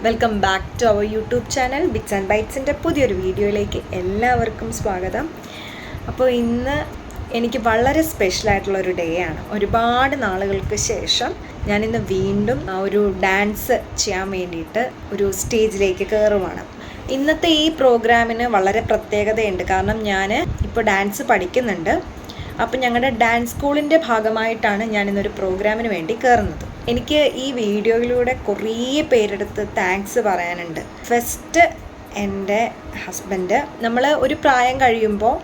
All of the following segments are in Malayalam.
Welcome back to our YouTube channel bits and ബൈറ്റ്സിൻ്റെ പുതിയൊരു വീഡിയോയിലേക്ക് എല്ലാവർക്കും സ്വാഗതം. അപ്പോൾ ഇന്ന് എനിക്ക് വളരെ സ്പെഷ്യലായിട്ടുള്ളൊരു ഡേ ആണ്. ഒരുപാട് നാളുകൾക്ക് ശേഷം ഞാനിന്ന് വീണ്ടും ഒരു ഡാൻസ് ചെയ്യാൻ വേണ്ടിയിട്ട് ഒരു സ്റ്റേജിലേക്ക് കയറുവാണ്. ഇന്നത്തെ ഈ പ്രോഗ്രാമിന് വളരെ പ്രത്യേകതയുണ്ട്. കാരണം ഞാൻ ഇപ്പോൾ ഡാൻസ് പഠിക്കുന്നുണ്ട്. അപ്പം ഞങ്ങളുടെ ഡാൻസ് സ്കൂളിൻ്റെ ഭാഗമായിട്ടാണ് ഞാനിന്നൊരു പ്രോഗ്രാമിന് വേണ്ടി കയറുന്നത്. എനിക്ക് ഈ വീഡിയോയിലൂടെ കുറേ പേരെടുത്ത് താങ്ക്സ് പറയാനുണ്ട്. ഫസ്റ്റ് എൻ്റെ ഹസ്ബൻഡ്. നമ്മൾ ഒരു പ്രായം കഴിയുമ്പോൾ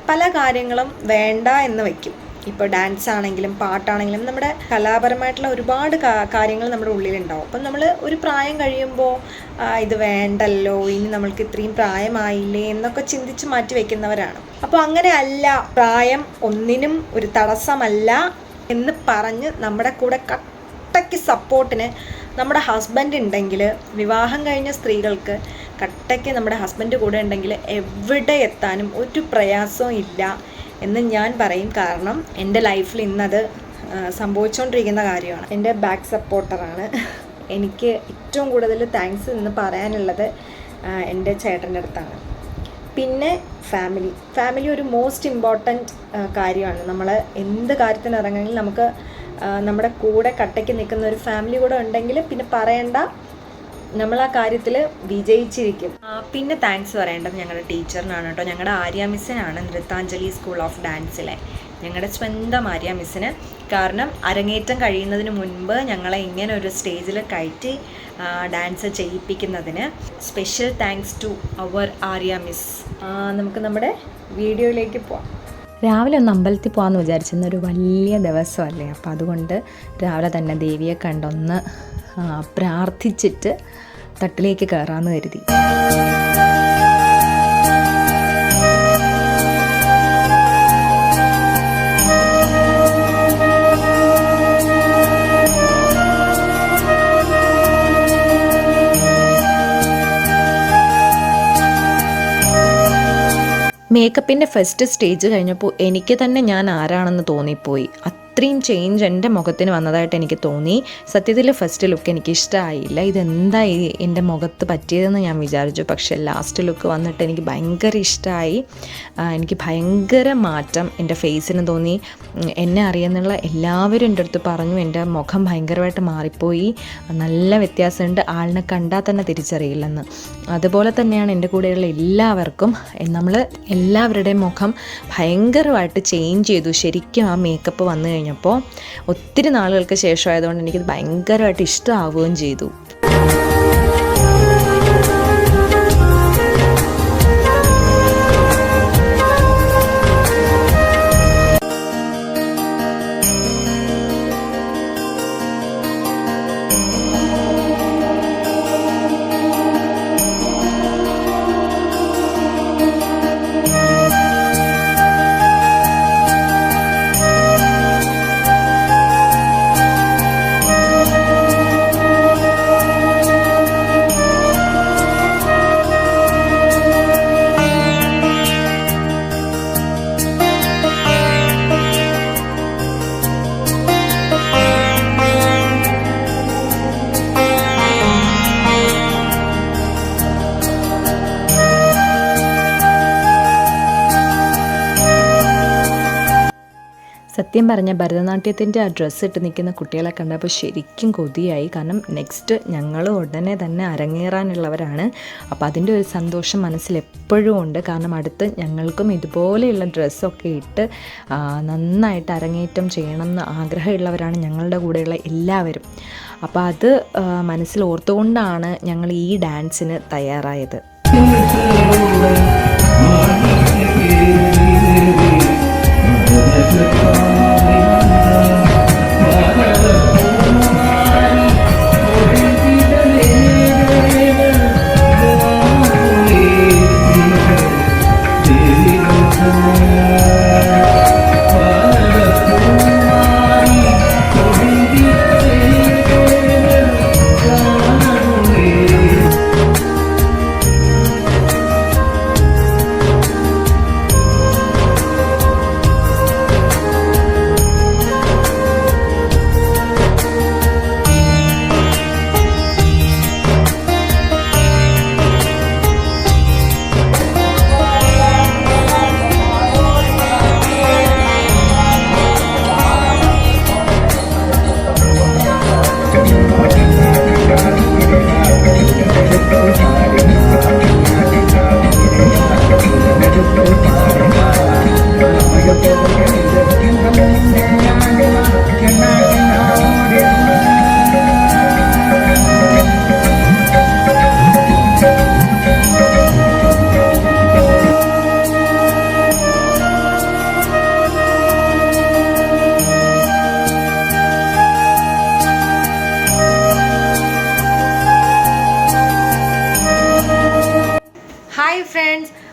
പല കാര്യങ്ങളും വേണ്ട എന്ന് വയ്ക്കും. ഇപ്പോൾ ഡാൻസ് ആണെങ്കിലും പാട്ടാണെങ്കിലും നമ്മുടെ കലാപരമായിട്ടുള്ള ഒരുപാട് കാര്യങ്ങൾ നമ്മുടെ ഉള്ളിലുണ്ടാവും. അപ്പം നമ്മൾ ഒരു പ്രായം കഴിയുമ്പോൾ ഇത് വേണ്ടല്ലോ, ഇനി നമ്മൾക്ക് ഇത്രയും പ്രായമായില്ലേ എന്നൊക്കെ ചിന്തിച്ച് മാറ്റി വയ്ക്കുന്നവരാണ്. അപ്പോൾ അങ്ങനെ അല്ല, പ്രായം ഒന്നിനും ഒരു തടസ്സമല്ല എന്ന് പറഞ്ഞ് നമ്മുടെ കൂടെ കട്ടയ്ക്ക് സപ്പോർട്ടിന് നമ്മുടെ ഹസ്ബൻഡ് ഉണ്ടെങ്കിൽ, വിവാഹം കഴിഞ്ഞ സ്ത്രീകൾക്ക് കട്ടയ്ക്ക് നമ്മുടെ ഹസ്ബൻഡ് കൂടെ ഉണ്ടെങ്കിൽ എവിടെ എത്താനും ഒരു പ്രയാസവും ഇല്ല എന്ന് ഞാൻ പറയും. കാരണം എൻ്റെ ലൈഫിൽ ഇന്നത് സംഭവിച്ചുകൊണ്ടിരിക്കുന്ന കാര്യമാണ്. എൻ്റെ ബാക്ക് സപ്പോർട്ടറാണ്. എനിക്ക് ഏറ്റവും കൂടുതൽ താങ്ക്സ് എന്ന് പറയാനുള്ളത് എൻ്റെ ചേട്ടൻ്റെ അടുത്താണ്. പിന്നെ ഫാമിലി ഒരു മോസ്റ്റ് ഇമ്പോർട്ടൻറ്റ് കാര്യമാണ്. നമ്മൾ എന്ത് കാര്യത്തിന് ഇറങ്ങണമെങ്കിൽ നമുക്ക് നമ്മുടെ കൂടെ കട്ടയ്ക്ക് നിൽക്കുന്ന ഒരു ഫാമിലി കൂടെ ഉണ്ടെങ്കിൽ പിന്നെ പറയണ്ട, നമ്മൾ ആ കാര്യത്തിൽ വിജയിച്ചിരിക്കും. പിന്നെ താങ്ക്സ് പറയേണ്ടത് ഞങ്ങളുടെ ടീച്ചറിനാണ് കേട്ടോ. ഞങ്ങളുടെ ആര്യ മിസ്സിനാണ്, നൃത്താഞ്ജലി സ്കൂൾ ഓഫ് ഡാൻസിലെ ഞങ്ങളുടെ സ്വന്തം ആര്യ മിസ്സിന്. കാരണം അരങ്ങേറ്റം കഴിയുന്നതിന് മുൻപ് ഞങ്ങളെ ഇങ്ങനെ ഒരു സ്റ്റേജിൽ കയറ്റി ഡാൻസ് ചെയ്യിപ്പിക്കുന്നതിന് special thanks to our Arya miss. നമുക്ക് നമ്മുടെ വീഡിയോയിലേക്ക് പോവാം. രാവിലെ ഒന്ന് അമ്പലത്തിൽ പോകാമെന്ന് വിചാരിച്ചിരുന്ന ഒരു വലിയ ദിവസമല്ലേ. അപ്പോൾ അതുകൊണ്ട് രാവിലെ തന്നെ ദേവിയെ കണ്ടൊന്ന് പ്രാർത്ഥിച്ചിട്ട് തട്ടിലേക്ക് കയറാമെന്ന് കരുതി. മേക്കപ്പിൻ്റെ ഫസ്റ്റ് സ്റ്റേജ് കഴിഞ്ഞപ്പോൾ എനിക്ക് തന്നെ ഞാൻ ആരാണെന്ന് തോന്നിപ്പോയി. അത്രയും ചേഞ്ച് എൻ്റെ മുഖത്തിന് വന്നതായിട്ട് എനിക്ക് തോന്നി. സത്യത്തിൽ ഫസ്റ്റ് ലുക്ക് എനിക്ക് ഇഷ്ടമായില്ല. ഇതെന്തായി എൻ്റെ മുഖത്ത് പറ്റിയതെന്ന് ഞാൻ വിചാരിച്ചു. പക്ഷേ ലാസ്റ്റ് ലുക്ക് വന്നിട്ട് എനിക്ക് ഭയങ്കര ഇഷ്ടമായി. എനിക്ക് ഭയങ്കര മാറ്റം എൻ്റെ ഫേസിന് തോന്നി. എന്നെ അറിയുന്നുള്ള എല്ലാവരും എൻ്റെ അടുത്ത് പറഞ്ഞു എൻ്റെ മുഖം ഭയങ്കരമായിട്ട് മാറിപ്പോയി, നല്ല വ്യത്യാസമുണ്ട്, ആളിനെ കണ്ടാൽ തന്നെ തിരിച്ചറിയില്ലെന്ന്. അതുപോലെ തന്നെയാണ് എൻ്റെ കൂടെയുള്ള എല്ലാവർക്കും. നമ്മൾ എല്ലാവരുടെയും മുഖം ഭയങ്കരമായിട്ട് ചേഞ്ച് ചെയ്തു ശരിക്കും ആ മേക്കപ്പ് വന്നു കഴിഞ്ഞപ്പോൾ. ഒത്തിരി നാളുകൾക്ക് ശേഷമായതുകൊണ്ട് എനിക്കത് ഭയങ്കരമായിട്ട് ഇഷ്ടമാവുകയും ചെയ്തു. സത്യം പറഞ്ഞ ഭരതനാട്യത്തിൻ്റെ ആ ഡ്രസ്സ് ഇട്ട് നിൽക്കുന്ന കുട്ടികളെ കണ്ടപ്പോൾ ശരിക്കും കൊതിയായി. കാരണം നെക്സ്റ്റ് ഞങ്ങൾ ഉടനെ തന്നെ അരങ്ങേറാനുള്ളവരാണ്. അപ്പോൾ അതിൻ്റെ ഒരു സന്തോഷം മനസ്സിൽ എപ്പോഴും ഉണ്ട്. കാരണം അടുത്ത് ഞങ്ങൾക്കും ഇതുപോലെയുള്ള ഡ്രസ്സൊക്കെ ഇട്ട് നന്നായിട്ട് അരങ്ങേറ്റം ചെയ്യണമെന്ന് ആഗ്രഹമുള്ളവരാണ് ഞങ്ങളുടെ കൂടെയുള്ള എല്ലാവരും. അപ്പോൾ അത് മനസ്സിൽ ഓർത്തുകൊണ്ടാണ് ഞങ്ങൾ ഈ ഡാൻസിന് തയ്യാറായത്.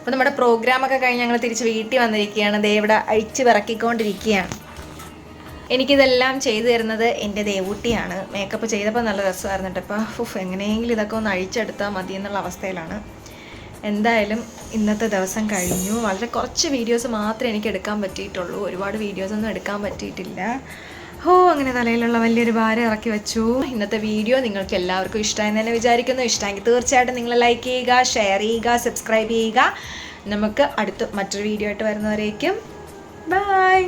അപ്പോൾ നമ്മുടെ പ്രോഗ്രാമൊക്കെ കഴിഞ്ഞ് ഞങ്ങൾ തിരിച്ച് വീട്ടിൽ വന്നിരിക്കുകയാണ്. ദേ ഇവിടെ അഴിച്ച് പിറക്കിക്കൊണ്ടിരിക്കുകയാണ്. എനിക്കിതെല്ലാം ചെയ്തു തരുന്നത് എൻ്റെ ദേവൂട്ടിയാണ്. മേക്കപ്പ് ചെയ്തപ്പോൾ നല്ല രസമായിരുന്നു കേട്ടോ. അപ്പോൾ എങ്ങനെയെങ്കിലും ഇതൊക്കെ ഒന്ന് അഴിച്ചെടുത്താൽ മതി എന്നുള്ള അവസ്ഥയിലാണ്. എന്തായാലും ഇന്നത്തെ ദിവസം കഴിഞ്ഞു. വളരെ കുറച്ച് വീഡിയോസ് മാത്രമേ എനിക്ക് എടുക്കാൻ പറ്റിയിട്ടുള്ളൂ. ഒരുപാട് വീഡിയോസൊന്നും എടുക്കാൻ പറ്റിയിട്ടില്ല. അങ്ങനെ തലയിലുള്ള വലിയൊരു ഭാരം ഇറക്കി വെച്ചു. ഇന്നത്തെ വീഡിയോ നിങ്ങൾക്ക് എല്ലാവർക്കും ഇഷ്ടമായെന്ന് തന്നെ വിചാരിക്കുന്നു. ഇഷ്ടമെങ്കിൽ തീർച്ചയായിട്ടും നിങ്ങൾ ലൈക്ക് ചെയ്യുക, ഷെയർ ചെയ്യുക, സബ്സ്ക്രൈബ് ചെയ്യുക. നമുക്ക് മറ്റൊരു വീഡിയോ ആയിട്ട് വരുന്നവരേക്കും ബൈ.